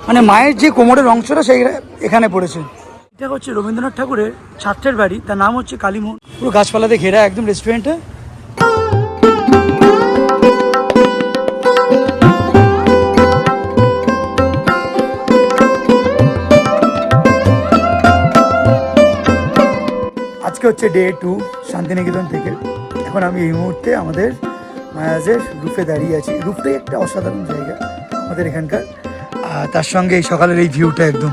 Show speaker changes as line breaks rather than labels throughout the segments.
মানে মায়ের যে কোমরের অংশটা সেই এখানে পড়েছে। এটা হচ্ছে রবীন্দ্রনাথ ঠাকুরের ছাত্রের বাড়ি, তার নাম হচ্ছে কালীমোহন। পুরো গাছপালাতে ঘেরা একদম রেস্টুরেন্টে। আজকে হচ্ছে ডে 2 শান্তিনিকেতন থেকে। এখন আমি এই মুহূর্তে আমাদের মায়াজের রুফে দাঁড়িয়ে আছি। রুফটাই একটা অসাধারণ জায়গা আমাদের এখানকার। আর তার সঙ্গে এই সকালের এই ভিউটা, একদম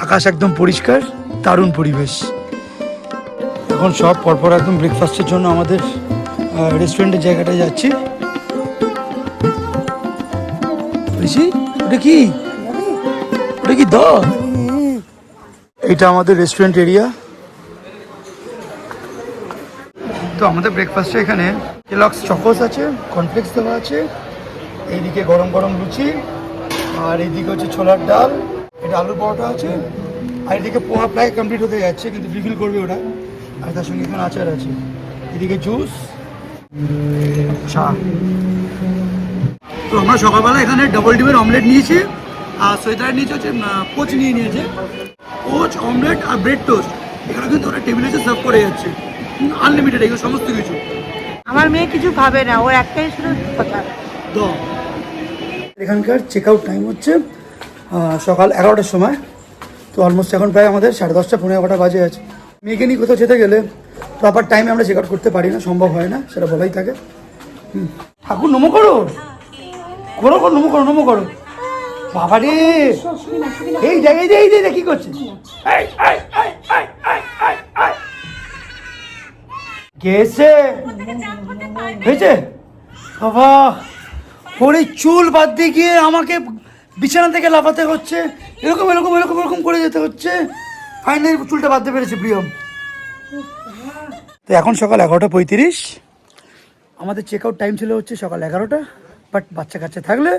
আকাশ একদম পরিষ্কার, দারুণ পরিবেশ। এখন সব পরপর একদম ব্রেকফাস্টের জন্য আমাদের রেস্টুরেন্টের জায়গাটায় যাচ্ছি। ওটা কি এটা আমাদের রেস্টুরেন্ট এরিয়া। তো আমাদের ব্রেকফাস্টে এখানে কেলগস চকোস আছে, কর্নফ্লেক্স দেওয়া আছে, এইদিকে গরম গরম লুচি, আর এইদিকে হচ্ছে ছোলার ডাল, এটা আলু পরোটা আছে, আর এদিকে পোহা প্রায় কমপ্লিট হতে যাচ্ছে, কিন্তু রিফিল করবে ওরা। আর তার সঙ্গে এখানে আচার আছে, এদিকে জুস, চা। তো আমরা সকালবেলা এখানে ডাবল ডিমের অমলেট নিয়েছি, আর সৈতার নিচে হচ্ছে কোচ নিয়ে নিয়েছে। কোচ, অমলেট আর ব্রেড টোস্ট এখানে কিন্তু ওরা টেবিলে এসে সার্ভ করে যাচ্ছে, আনলিমিটেড এগুলো সমস্ত কিছু।
আমার মেয়ে কিছু খাবে না, ওর একটাই শুধু কথা।
তো এখানকার চেক আউট টাইম হচ্ছে সকাল 11টার সময়। তো অলমোস্ট এখন প্রায় আমাদের 10:30 পৌনে 11টা বাজে আছে। মেয়েকে নিয়ে কোথাও যেতে গেলে প্রপার টাইমে আমরা চেক আউট করতে পারি না, সম্ভব হয় না, সেটা বলাই থাকে। ঠাকুর নমো করো, করো করো, নমো করো, নমো করো। বাবা রে, এই জায়গায় এই কি করছে? গেছে হয়েছে বাবা, ওরে চুল বাদ দিয়ে গিয়ে আমাকে বিছানা থেকে লাফাতে হচ্ছে, এরকম এরকম এরকম এরকম করে যেতে হচ্ছে। ফাইনালি চুলটা বাঁধতে পেরেছে প্রিয়ম। তো এখন সকাল 11:35। আমাদের চেক আউট টাইম ছিল হচ্ছে সকাল 11টা, বাট বাচ্চা কাচ্চা থাকলে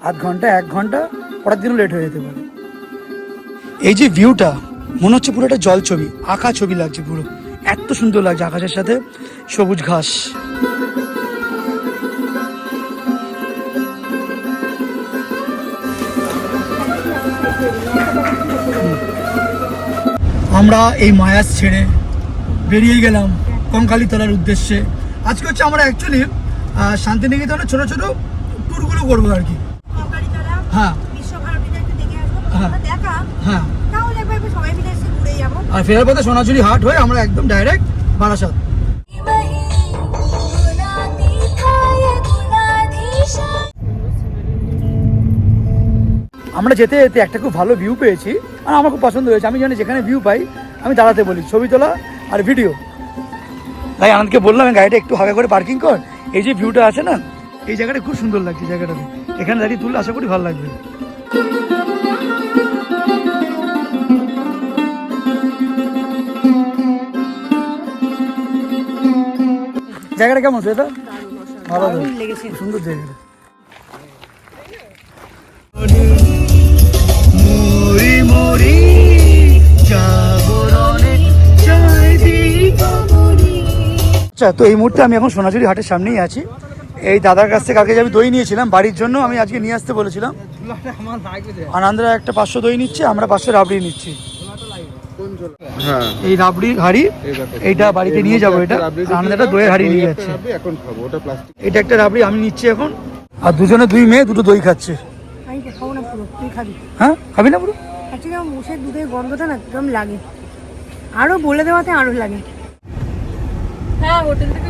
আধ ঘন্টা 1 ঘন্টা পরের দিনও লেট হয়ে যেতে পারে। এই যে ভিউটা মনে হচ্ছে পুরো একটা জল ছবি, আঁকা ছবি লাগছে, পুরো এত সুন্দর লাগছে আকাশের সাথে সবুজ ঘাস। আমরা এই মায়াস ছেড়ে বেরিয়ে গেলাম কঙ্কালীতলার উদ্দেশ্যে। আজকে হচ্ছে আমরা অ্যাকচুয়ালি শান্তিনিকেতনে ছোট ছোট ট্যুরগুলো করবো আর কি। হ্যাঁ হ্যাঁ, আর ফেরার পথে সোনাঝুরি হাট হয়ে আমরা একদম ডাইরেক্ট বারাসাত। আমরা যেতে যেতে একটা খুব ভালো ভিউ পেয়েছি, আর আমার খুব পছন্দ হয়েছে। আমি জানি যেখানে ভিউ পাই আমি দাঁড়াতে বলি, ছবি তোলা আর ভিডিও। তাই আনন্দকে বললাম গাড়িটা একটু হালকা করে পার্কিং কর, এই যে ভিউটা আছে না, এই জায়গাটা খুব সুন্দর লাগছে। জায়গাটাতে এখানে দাঁড়িয়ে তুললে আশা করি ভালো লাগবে। জায়গাটা কেমন শ্বেতা? ভালো লেগেছে, সুন্দর জায়গাটা। আচ্ছা, তো এই মুহূর্তে আমি এখন সোনাঝুরি হাটের সামনেই আছি। এই দাদার কাছ থেকে কালকে আমি দই নিয়েছিলাম বাড়ির জন্য, আমি আজকে নিয়ে আসতে বলেছিলাম। আনন্দরা একটা 500 দই নিচ্ছে, আমরা 500 রাবড়ি নিচ্ছি। এই রাবড়ির হাড়ি এইটা বাড়িতে নিয়ে যাবো, এটা আনন্দটা দইয়ের হাড়ি নিয়ে যাচ্ছে। এটা একটা রাবড়ি আমি নিচ্ছি এখন, আর দুজনে 2 মেয়ে 2টো দই খাচ্ছে। হ্যাঁ, খাবি না পুরো?
মোষের দুধের গন্ধটা না একদম লাগে, আরো বলে দেওয়াতে আরো লাগে। হ্যাঁ, হোটেল থেকে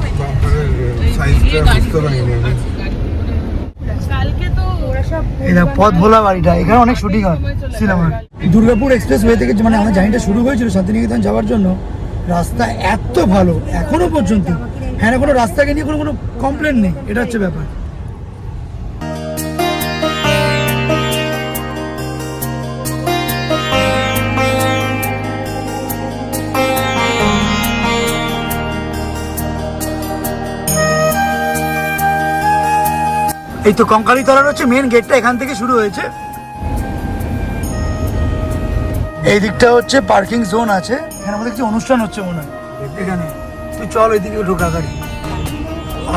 পথ ভোলা বাড়িটা, এখানে অনেক শুটিং হয় সিনেমার। দুর্গাপুর এক্সপ্রেস ওয়ে থেকে মানে আমার জার্নিটা শুরু হয়েছিল শান্তিনিকেতন যাওয়ার জন্য। রাস্তা এত ভালো এখনো পর্যন্ত, হ্যাঁ, কোনো রাস্তাকে নিয়ে কোনো কমপ্লেন নেই, এটা হচ্ছে ব্যাপার। এই তো কঙ্কালীতলার হচ্ছে মেন গেটটা, এখান থেকে শুরু হয়েছে। এই দিকটা হচ্ছে পার্কিং জোন আছে, এখানে আমাদের কিছু অনুষ্ঠান হচ্ছে মনে হয় এখানে। তুই চল ওই দিকে ঢোকা গাড়ি।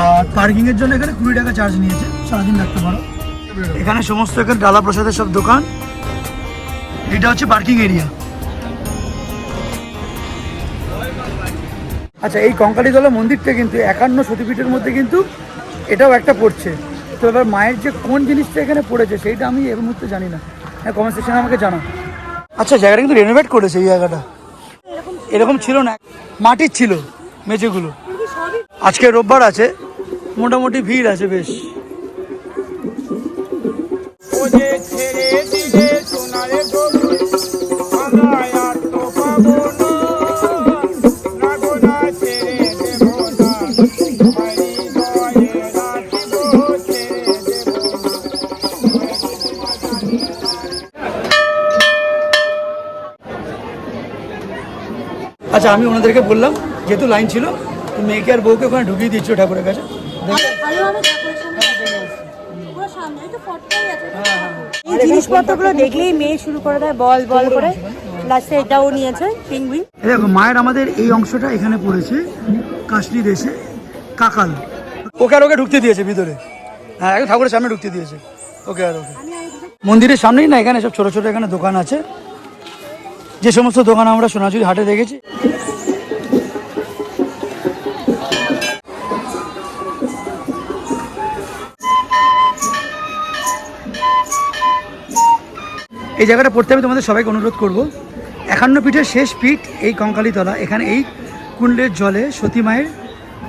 আর পার্কিংয়ের জন্য এখানে 20 টাকা চার্জ নিয়েছে, সারাদিন রাখতে পারো। এখানে সমস্ত এখানে ডালা প্রসাদের সব দোকান। এটা হচ্ছে পার্কিং এরিয়া। আচ্ছা, এই কঙ্কালীতলা মন্দিরটা কিন্তু 51 সতীপীঠের মধ্যে কিন্তু এটাও একটা পড়ছে। তো এবার মায়ের যে কোন জিনিসটা এখানে পড়েছে সেইটা আমি এর মুহূর্তে জানি না। হ্যাঁ, কমেন্ট সেকশনে আমাকে জানাও। আচ্ছা, জায়গাটা কিন্তু রেনোভেট করেছে। এই জায়গাটা এরকম ছিল না, মাটির ছিল মেঝেগুলো। আজকে রোববার আছে, মোটামুটি ভিড় আছে বেশ। আচ্ছা, আমি ওনাদেরকে বললাম যেহেতু লাইন ছিল, তো মেয়েকে আর বউকে ওখানে ঢুকিয়ে দিচ্ছ ঠাকুরের কাছে।
এই জিনিসপত্রগুলো দেখলেই মেয়ে শুরু করে দেয় বল বল করে। লাস্টে এটাও নিয়েছে পিঙ্গুইন।
দেখো, মায়ের আমাদের এই অংশটা এখানে পড়েছে, কাশলি দেশে কাকাল। ওকে আর ওকে ঢুকতে দিয়েছে ভিতরে। হ্যাঁ, একদম ঠাকুরের সামনে ঢুকতে দিয়েছে ওকে আর ওকে। মন্দিরের সামনেই না, এখানে সব ছোট ছোট এখানে দোকান আছে, যে সমস্ত দোকান আমরা সোনাঝুরি হাটে দেখেছি। এই জায়গাটা পড়তে আমি তোমাদের সবাইকে অনুরোধ করব। 51 পীঠের শেষ পীঠ এই কঙ্কালীতলা। এখানে এই কুণ্ডের জলে সতী মায়ের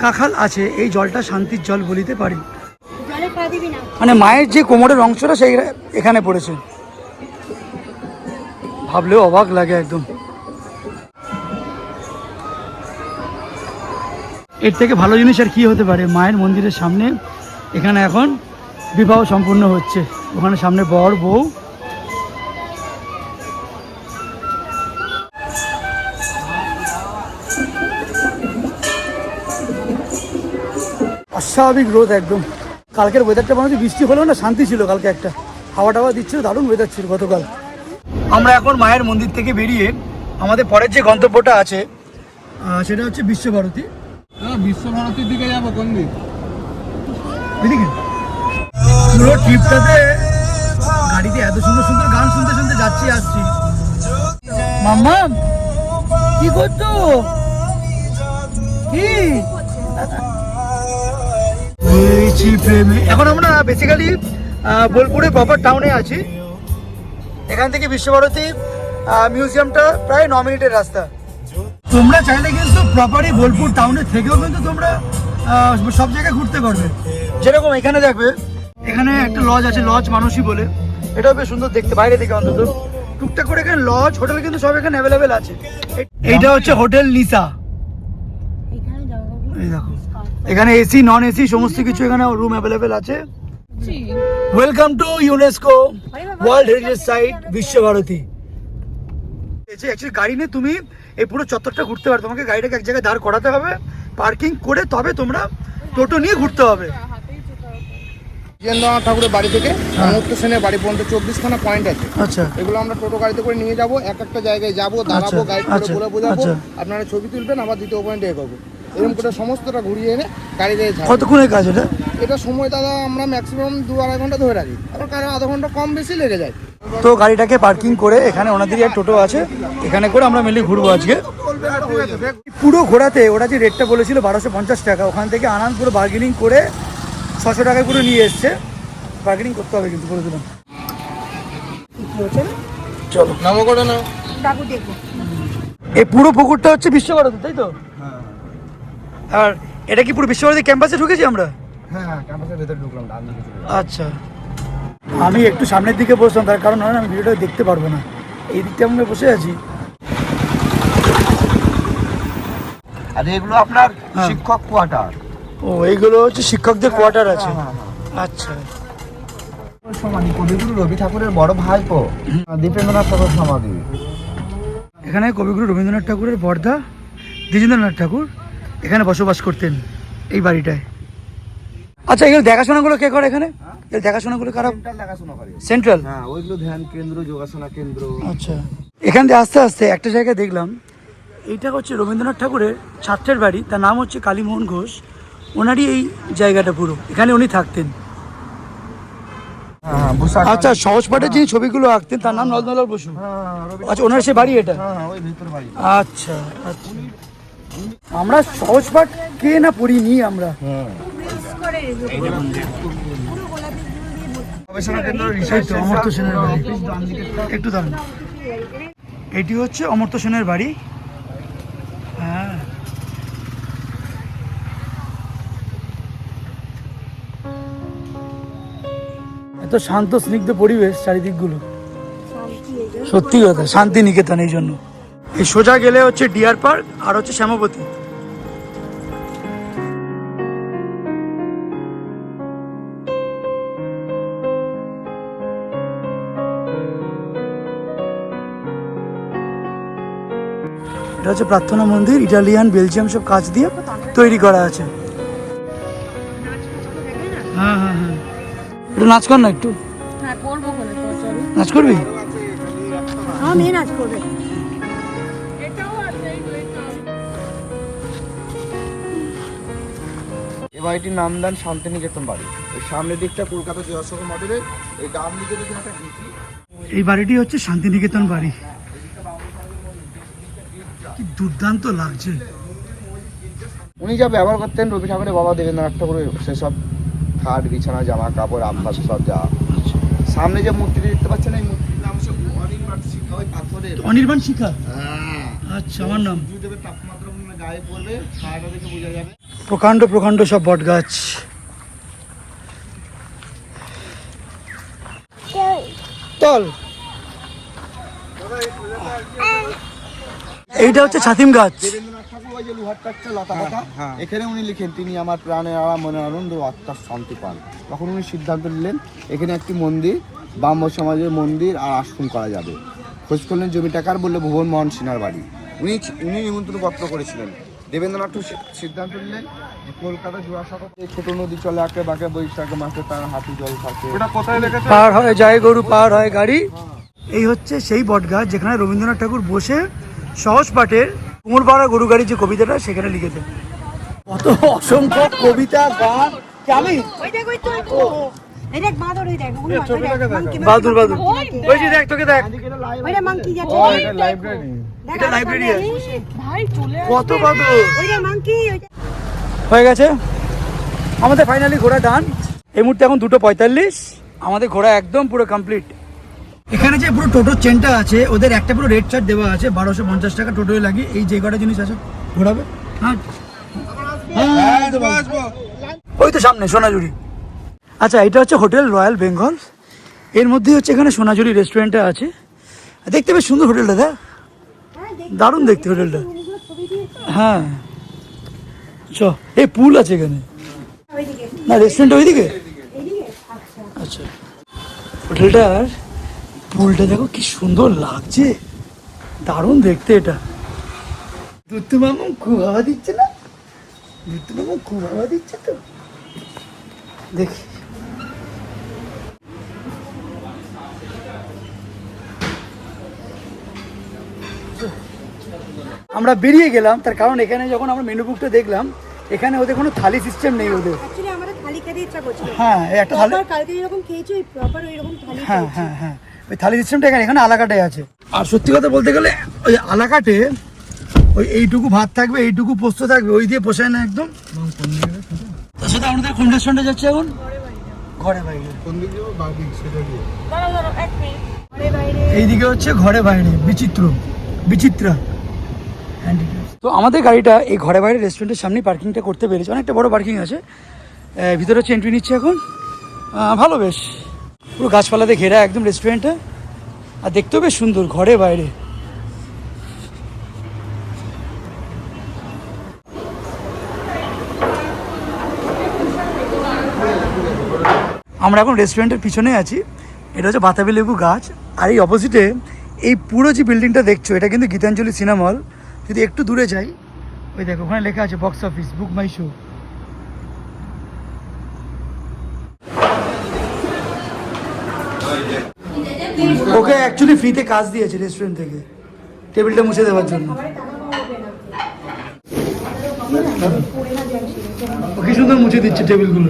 কাখাল আছে। এই জলটা শান্তির জল বলিতে পারি। মানে মায়ের যে কোমরের অংশটা সেই এখানে পড়েছে। ভাবলেও অবাক লাগে একদম। এর থেকে ভালো জিনিস আর কি হতে পারে। মায়ের মন্দিরের সামনে এখানে এখন বিবাহ সম্পূর্ণ হচ্ছে। ওখানে সামনে বর বউ। অস্বাভাবিক রোদ একদম। কালকের ওয়েদারটা মনে হচ্ছে বৃষ্টি হলেও না, শান্তি ছিল। কালকে একটা হাওয়া টাওয়া দিচ্ছিল, দারুণ ওয়েদার ছিল গতকাল। আমরা এখন মায়ের মন্দির থেকে বেরিয়ে আমাদের পরের যে গন্তব্যটা আছে সেটা হচ্ছে বিশ্বভারতী।
বিশ্বভারতীর দিকে যাবো। কোন দিক?
এদিকে। পুরো ট্রিপটাতে গাড়িতে এত সুন্দর সুন্দর গান শুনতে শুনতে যাচ্ছি আসছি। মাম্মা কি করছো? কি প্রেমে। এখন আমরা বেসিক্যালি বোলপুরে প্রপার টাউনে আছি। এখান থেকে বিশ্বভারতী মিউজিয়ামটা প্রায় 9 মিনিটের রাস্তা। তোমরা চাইলে কিন্তু প্রপারই বোলপুর টাউনে থেকেও কিন্তু তোমরা সব জায়গায় ঘুরতে পারবে। যেরকম এখানে দেখবে, এখানে একটা লজ আছে, লজ মানসী বলে। এটাও বেশ সুন্দর দেখতে, বাইরে থেকে অন্তত। টুকটাক করে এখানে লজ হোটেল কিন্তু সব এখানে অ্যাভেলেবেল আছে। এইটা হচ্ছে হোটেল নিসা। এই দেখো, এখানে এসি নন এসি সমস্ত কিছু এখানে রুম অ্যাভেলেবেল আছে। Welcome to UNESCO world heritage site Visva Bharati. Actually গাড়ি নিয়ে তুমি এই পুরো চত্বরটা ঘুরতে পারো। তোমাকে গাড়িটাকে এক জায়গায় দাঁড় করাতে হবে, পার্কিং করে তবে তোমরা টোটো নিয়ে ঘুরতে হবে।
জিতেন্দ্রনাথ ঠাকুরের বাড়ি থেকে অমর্ত্য সেনের বাড়ি পর্যন্ত 24খানা পয়েন্ট আছে।
আচ্ছা,
এগুলো আমরা টোটো গাড়িতে করে নিয়ে যাবো। এক একটা জায়গায় যাবো, দাঁড়াবো, গাইড করে বলে বোঝাবো, আপনারা ছবি তুলবেন, আবার দ্বিতীয় পয়েন্টে এগোবো। এরকম করে সমস্তটা ঘুরিয়ে এনে গাড়িতে ছাড়বো।
কতক্ষণের কাজ এটা?
এটা সময় দাদা আমরা ম্যাক্সিমাম 2-2.5 ঘন্টা ধরে রাখি, আবার কারো আধা ঘন্টা কম বেশি লেগে যায়।
তো গাড়িটাকে পার্কিং করে এখানে ওনাদেরই এক টোটো আছে, এখানে করে আমরা মেনলি ঘুরবো আজকে। পুরো ঘোরাতে ওরা যে রেটটা বলেছিল 1250 টাকা, ওখান থেকে আনান পুরো বার্গেনিং করে 600 টাকায় পুরো নিয়ে এসছে। বার্গেনিং করতে হবে কিন্তু, করে দিলাম। চলো
নামো করে নাও।
এই পুরো পুকুরটা হচ্ছে বিশ্বভারতী, তাই তো? আর এটা কি পুরো বিশ্বভারতী ক্যাম্পাসে ঢুকেছি আমরা?
হ্যাঁ, ক্যাম্পাসের ভেতরে ঢুকলাম।
আচ্ছা, আমি একটু সামনের দিকে বসলাম, তার কারণ হয় না আমি ভিডিওটা দেখতে পারবো না। এই দিকটা আমরা বসে আছি।
আর এগুলো আপনার শিক্ষক কোয়ার্টার।
ও, এইগুলো হচ্ছে শিক্ষকদের কোয়ার্টার আছে। আচ্ছা,
সমাধি কবিগুরু রবি ঠাকুরের বড় ভাইপো দীপেন্দ্রনাথ ঠাকুর সমাধি।
এখানে কবিগুরু রবীন্দ্রনাথ ঠাকুরের বর্দা দ্বিজেন্দ্রনাথ ঠাকুর এখানে বসবাস করতেন এই বাড়িটায়। আচ্ছা, এগুলো দেখাশোনাগুলো কে করে এখানে? এর দেখাশোনাগুলো কারা?
দেখাশোনা করে
সেন্ট্রাল।
হ্যাঁ, ওইগুলো ধ্যান কেন্দ্র, যোগাসনা কেন্দ্র।
আচ্ছা, এখান থেকে আস্তে আস্তে একটা জায়গায় দেখলাম, এইটা হচ্ছে রবীন্দ্রনাথ ঠাকুরের ছাত্রের বাড়ি। তার নাম হচ্ছে কালীমোহন ঘোষ। ওনারই এই জায়গাটা পুরো, এখানে উনি থাকতেন।
হ্যাঁ বুসা
আচ্ছা, সহজ পাঠের যে ছবিগুলো আঁকতেন তার নাম নন্দলাল বসু। আচ্ছা, ওনার সে বাড়ি এটা।
হ্যাঁ ওই ভিতর বাড়ি।
আচ্ছা আচ্ছা, আমরা সহজ পাঠ কে না পড়িনি আমরা।
গবেষণা কেন্দ্র
এই তো অমর্ত্য সেনের বাড়ি, একটু দাঁড়ান। এটি হচ্ছে অমর্ত্য সেনের বাড়ি। হ্যাঁ, এত শান্ত স্নিগ্ধ পরিবেশ চারিদিকগুলো, সত্যি কথা শান্তি নিকেতন। এই জন্য এই সোজা গেলে হচ্ছে ডিয়ার পার্ক আর হচ্ছে শ্যামাপতি। এটা হচ্ছে প্রার্থনা মন্দির, ইটালিয়ান বেলজিয়াম সব কাজ দিয়ে তৈরি করা আছে। হ্যাঁ হ্যাঁ হ্যাঁ, একটু নাচ কর না, একটু
হ্যাঁ করবো,
নাচ করবি?
আমার মেয়ে নাচ করবে।
এই বাড়িটির নাম দেন শান্তিনিকেতন বাড়ি। ওই সামনের দিকটা কলকাতা জয়াশঙ্কর মডেলের, এই ডান দিকে দেখুন একটা ভিটি।
এই বাড়িটি হচ্ছে শান্তিনিকেতন বাড়ি। কি দুর্দান্ত লাগছে।
উনি যা ব্যবহার করতেন রবি ঠাকুরের বাবা দেবেন্দ্রনাথ ঠাকুরের সেসব খাট বিছানা জামা কাপড় আভ্যাস সব যা। সামনে যে মূর্তিটি দেখতে পাচ্ছেন এই মূর্তির নাম হচ্ছে অনির্বাণ শিখা, ওই পাথরের।
অনির্বাণ শিখা?
হ্যাঁ
আচ্ছা, আমার নাম।
সূর্যদেবের তাপমাত্রা আপনার গায়ে পড়বে, ছায়াটা দেখে বোঝা যাবে।
প্রকাণ্ড প্রকাণ্ড সব বট গাছ। তল এইটা হচ্ছে ছাতিম গাছ।
দেবেন্দ্রনাথ ঠাকুর ওই যে লোহার টাকটা লতা পাতা, এখানে উনি লিখেন তিনি আমার প্রাণের আরাম মনের আনন্দ ও আত্মার শান্তি পান। তখন উনি সিদ্ধান্ত নিলেন এখানে একটি মন্দির, ব্রাহ্ম সমাজের মন্দির আর আশ্রম করা যাবে। খোঁজ করলেন জমি টাকার, বললে ভুবন মোহন সিনহার বাড়ি। উনি নিমন্ত্রণ পত্র করেছিলেন। দেবেন্দ্রনাথ সিদ্ধান্ত নিলেন যে কলকাতা জোড়াসাঁকো ছোট নদী চলে আঁকে বাঁকে, বৈশাখে মাসে তার হাতি জল থাকে। ওটা কোথায় লেখেছে?
পার হয় যায় গরু, পার হয় গাড়ি। এই হচ্ছে সেই বট গাছ যেখানে রবীন্দ্রনাথ ঠাকুর বসে সহজ পাঠের কুমোর পাড়া গরু গাড়ি যে কবিতাটা সেখানে লিখেছেন। কত অসংখ্য কবিতা, গান। আমি
ওই দেখ, ওই তো, এই দেখ বাদর, ওই দেখ
বাহাদুর বাহাদুর, ওই যে দেখ, তোকে দেখ,
ওই রে মাংকি যাচ্ছে।
লাইব্রেরি।
এটা লাইব্রেরি আছে।
ভাই চলে
কত বাদুর
ওই রে মাংকি, ওই
হয়ে গেছে আমাদের। ফাইনালি ঘোড়া ডান। এই মুহূর্তে এখন 2:45, আমাদের ঘোড়া একদম পুরো কমপ্লিট। এখানে যে পুরো টোটোর চেনটা আছে, ওদের একটা পুরো রেট চার্ট দেওয়া আছে 1250 টাকা টোটোয় লাগে। এই যে কটা জিনিস আছে ঘোরাবে। হ্যাঁ ওই তো সামনে সোনাঝুরি। আচ্ছা, এটা হচ্ছে হোটেল রয়্যাল বেঙ্গল। এর মধ্যে হচ্ছে এখানে সোনাঝুরি রেস্টুরেন্টটা আছে। দেখতে বেশ সুন্দর হোটেলটা, দেখ দারুণ দেখতে হোটেলটা। হ্যাঁ চ, এই পুল আছে এখানে না, রেস্টুরেন্ট ওইদিকে। আচ্ছা, হোটেলটার পুলটা দেখো কি সুন্দর লাগছে, দারুণ দেখতে এটা। দুত্তু মামু খুব হাওয়া দিচ্ছে না? দুত্তু মামু খুব হাওয়া দিচ্ছে তো, দেখি। আমরা বেরিয়ে গেলাম, তার কারণ এখানে যখন আমরা মেনু বুকটা দেখলাম, এখানে ওদের কোনো থালি সিস্টেম নেই ওদের।
অ্যাকচুয়ালি আমাদের থালি খেতে ইচ্ছা করছিল।
হ্যাঁ, এই একটা থালি।
প্রপার কালকে যেরকম খেয়েছি ওই প্রপার ওই রকম থালি
হ্যাঁ
খেয়েছি।
হ্যাঁ হ্যাঁ, ওই থালি সিস্টেমটা এখানে আলাকাটে আছে। আর সত্যি কথা বলতে গেলে ওই আলাকাটে ওই এইটুকু ভাত থাকবে, এইটুকু পোস্ত থাকবে, ওই দিয়ে পোষায় না একদম। তার সাথে আমাদের কোন রেস্টুরেন্টে যাচ্ছে এখন? ঘরে বাইরে।
কোন দিকে যাবো? বাড়ি সেটা দিয়ে।
ধরো, এক মিনিট। ঘরে বাইরে।
এইদিকে হচ্ছে ঘরে বাইরে, বিচিত্রা। তো আমাদের গাড়িটা এই ঘরে বাইরে রেস্টুরেন্টের সামনেই পার্কিংটা করতে পেরেছে। অনেকটা বড় পার্কিং আছে। ভিতরে হচ্ছে এন্ট্রি নিচ্ছে এখন। ভালো, বেশ পুরো গাছপালাতে ঘেরা একদম রেস্টুরেন্টটা, আর দেখতেও বেশ সুন্দর ঘরে বাইরে। আমরা এখন রেস্টুরেন্টের পিছনে আছি। এটা হচ্ছে বাতাবি লেবু গাছ। আর এই অপোজিটে এই পুরো যে বিল্ডিংটা দেখছো, এটা কিন্তু গীতাঞ্জলি সিনেমা হল। যদি একটু দূরে যাই, ওই দেখো ওখানে লেখা আছে বক্স অফিস, বুক মাই শো। ওকে অ্যাকচুয়ালি ফ্রিতে কাজ দিয়েছে রেস্টুরেন্ট থেকে, টেবিলটা মুছে দেওয়ার জন্য। কি সুন্দর মুছে দিচ্ছে টেবিলগুলো।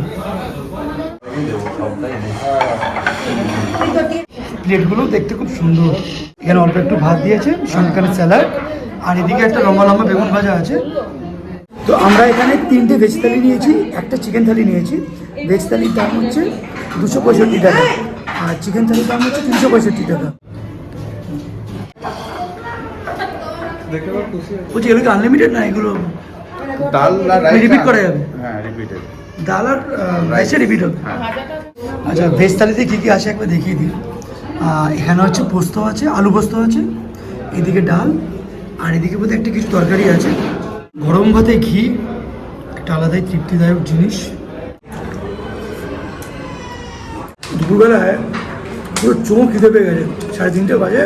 প্লেটগুলো দেখতে খুব সুন্দর। এখানে অল্প একটু ভাত দিয়েছে, সঙ্গে স্যালাড, আর এদিকে একটা লম্বা লম্বা বেগুন ভাজা আছে। তো আমরা এখানে 3টে ভেজ থালি নিয়েছি, একটা চিকেন থালি নিয়েছি। ভেজ থালির দাম হচ্ছে 265 টাকা, আর চিকেন থালির দাম হচ্ছে 365 টাকা। বলছি এগুলো কি আনলিমিটেড না? এগুলো
ডাল আর রাইস
রিপিট করা যাবে?
হ্যাঁ, রিপিটেড।
ডাল আর রাইসে রিপিট হবে? আচ্ছা, ভেজ থালিতে কী কী আসে একবার দেখিয়ে দিই। এখানে হচ্ছে পোস্ত আছে, আলু পোস্ত আছে, এদিকে ডাল, আর এদিকে বোধহয় একটা কিছু তরকারি আছে। গরম ভাতে ঘি একটা আলাদাই তৃপ্তিদায়ক জিনিস। দুপুরবেলায় পুরো চোখ খিদে পেয়ে গেছে, 3:30 বাজে।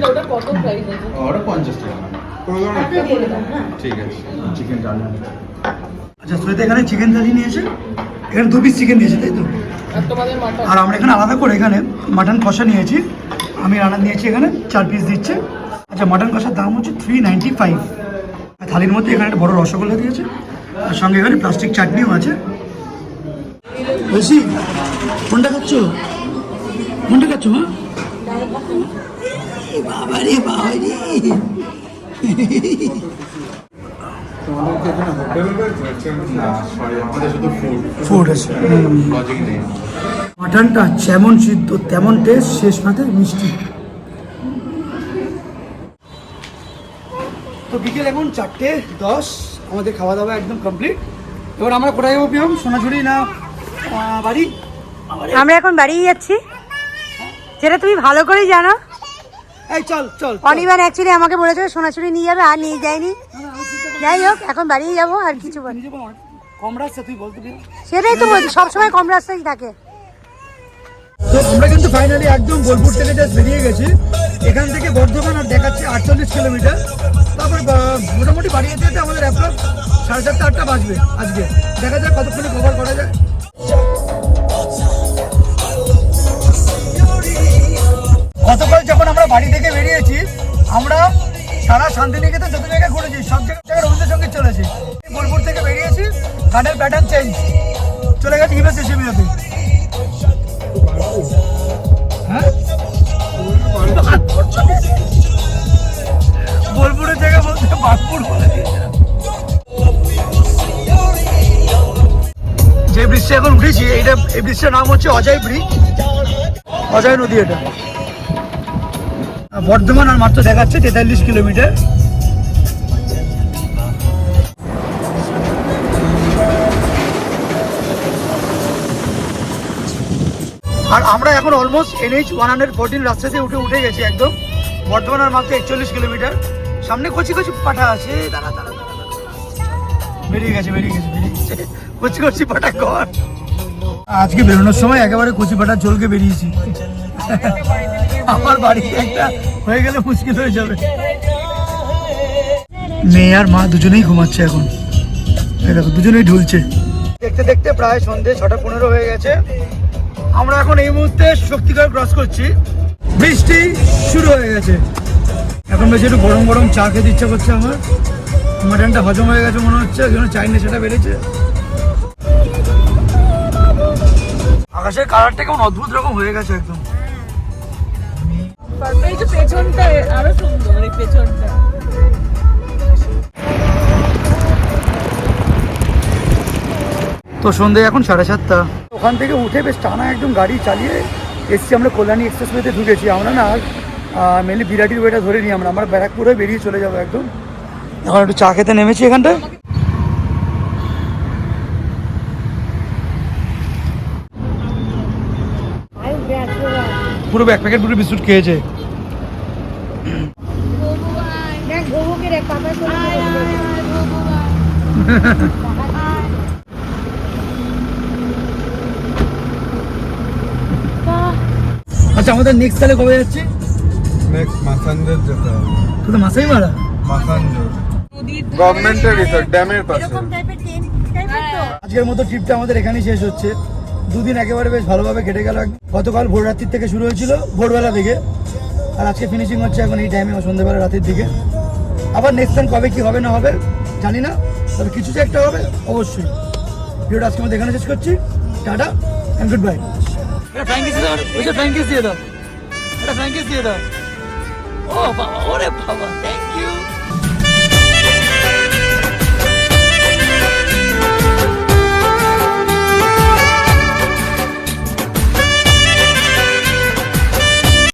ওটা কত প্রাইস আছে?
ওটা 50 টাকা। ঠিক আছে, চিকেন ডাল।
আচ্ছা, সুরেতে এখানে চিকেন থালি নিয়েছে, এখানে 2 পিস চিকেন দিয়েছে, তাই তো? আর আমরা এখানে আলাদা করে এখানে মাটন কষা নিয়েছি। আমি রান্না নিয়েছি, এখানে 4 পিস দিচ্ছে। আচ্ছা, মাটন কষার দাম হচ্ছে 395। আর থালির মধ্যে এখানে একটা বড় রসগোল্লা দিয়েছে, আর সঙ্গে এখানে প্লাস্টিক চাটনিও আছে। বলছি, কোনটা খাচ্ছ? কোনটা খাচ্ছ মা? বাবা রে বাবা রে, ফুড আছে। মাটনটা যেমন সিদ্ধ তেমন টেস্ট, শেষ পাতে মিষ্টি। তো বিকেল এখন 4:10, আমাদের খাওয়া দাওয়া একদম কমপ্লিট। এবার আমরা কোথায় যাবো পিয়ম? সোনাঝুরি না বাড়ি?
আমরা এখন বাড়িয়ে যাচ্ছি, যেটা তুমি ভালো করেই জানো।
এই চল চল।
অনির্বাণ অ্যাকচুয়ালি আমাকে বলেছিল সোনাঝুরি নিয়ে যাবে, আর নিয়ে যায়নি। যাই হোক, এখন বাড়িয়ে যাবো, আর কিছু বল।
কম রাস্তা তুই বলতে পারি,
সেটাই তো বলছি, সবসময় কম রাস্তায় থাকে।
তো আমরা কিন্তু ফাইনালি একদম বোলপুর থেকে জাস্ট বেরিয়ে গেছি। এখান থেকে বর্ধমান আর দেখাচ্ছে 48 কিলোমিটার। তারপর মোটামুটি বাড়ি যেতে যেতে আমাদের অ্যাপ্রক্স 7:30-8টা বাজবে। আজকে দেখা যাক কতক্ষণে কভার করা যায়। গতকাল যখন আমরা বাড়ি থেকে বেরিয়েছি, আমরা সারা শান্তিনিকেতন যত জায়গায় ঘুরেছি, সব জায়গায় রবীন্দ্রসঙ্গীত চলেছে। বোলপুর থেকে বেরিয়েছি, গানের প্যাটার্ন চেঞ্জ, চলে গেছে হিমেশ রেশমিয়াতে। হ্যাঁ, বোলপুরের জায়গা বলতে বাঁকপুর বলে দিয়েছে। যে ব্রিজটা এখন উঠেছি, এই ব্রিজটার নাম হচ্ছে অজয় ব্রিজ, অজয় নদী। এটা বর্ধমান আর মাত্র দেখাচ্ছে 43 কিলোমিটার। আর আমরা এখন অলমোস্ট NH 114 রাস্তাতে উঠে গেছি একদম। বর্ধমান আর মাত্র 41 কিলোমিটার। সামনে কচি কচি পাঠা আছে, দাঁড়া দাঁড়া দাঁড়া, বেরিয়ে গেছে কচি কচি পাঠা কর। আজকে বেরোনোর সময় একেবারে কচি পাঠা চলকে বেরিয়েছি। আমার বাড়ি একটা হয়ে গেলে মুশকিল হয়ে যাবে। মেয়ে আর মা দুজনেই ঘুমাচ্ছে এখন, দেখো দুজনেই ঢুলছে। দেখতে দেখতে প্রায় সন্ধ্যে 6:15 হয়ে গেছে। আমরা এখন এই মুহূর্তে শক্তিগড় ক্রস করছি। বৃষ্টি শুরু হয়ে গেছে। এখন বেশি একটু গরম গরম চা খেতে ইচ্ছা করছে আমার। মাটনটা হজম হয়ে গেছে মনে হচ্ছে, যেন চাই নেশাটা বেড়েছে। আকাশের কালারটা কেমন অদ্ভুত রকম হয়ে গেছে একদম।
পেছনটা আরো সুন্দর, এই পেছনটা।
তো সন্ধ্যে এখন 7:30। ওখান থেকে উঠে বেশ টানা একদম গাড়ি চালিয়ে এসছি আমরা কল্যাণী এক্সপ্রেসওয়েতে ঢুকেছি। আমরা না মেনলি বিরাটির ওয়েটা ধরে নিই, আমরা ব্যারাকপুরে বেরিয়ে চলে যাবো একদম। এখন একটু চা খেতে নেমেছি এখানটায়। পুরো এক প্যাকেট পুরো বিস্কুট খেয়েছে। আচ্ছা, আমাদের নেক্সট তাহলে কবে যাচ্ছি?
নেক্সট মাসানজোর যেতে হবে।
তুই তো মাসাই মারা।
মাসানজোর গভর্নমেন্টের রিসোর্ট, ড্যামের পাশে।
আজকের মতো ট্রিপটা আমাদের এখানেই শেষ হচ্ছে। দুদিন একেবারে বেশ ভালোভাবে কেটে গেল। গতকাল ভোর রাত্রির থেকে শুরু হয়েছিল, ভোরবেলা থেকে, আর আজকে ফিনিশিং হচ্ছে এখন এই টাইমে, সন্ধ্যেবেলা রাতের দিকে। আবার নেক্সট টাইম কবে কি হবে না হবে জানি না, তবে কিছু যে একটা হবে অবশ্যই। ভিডিওটা আজকে আমাদের এখানে শেষ করছি। Tata and good bye. এটা ফ্র্যাঙ্কিস দিয়ে দাও, ওই যে ফ্র্যাঙ্কিস দিয়ে দাও, এটা ফ্র্যাঙ্কিস দিয়ে দাও। ও বাবা, ওরে বাবা, থ্যাংক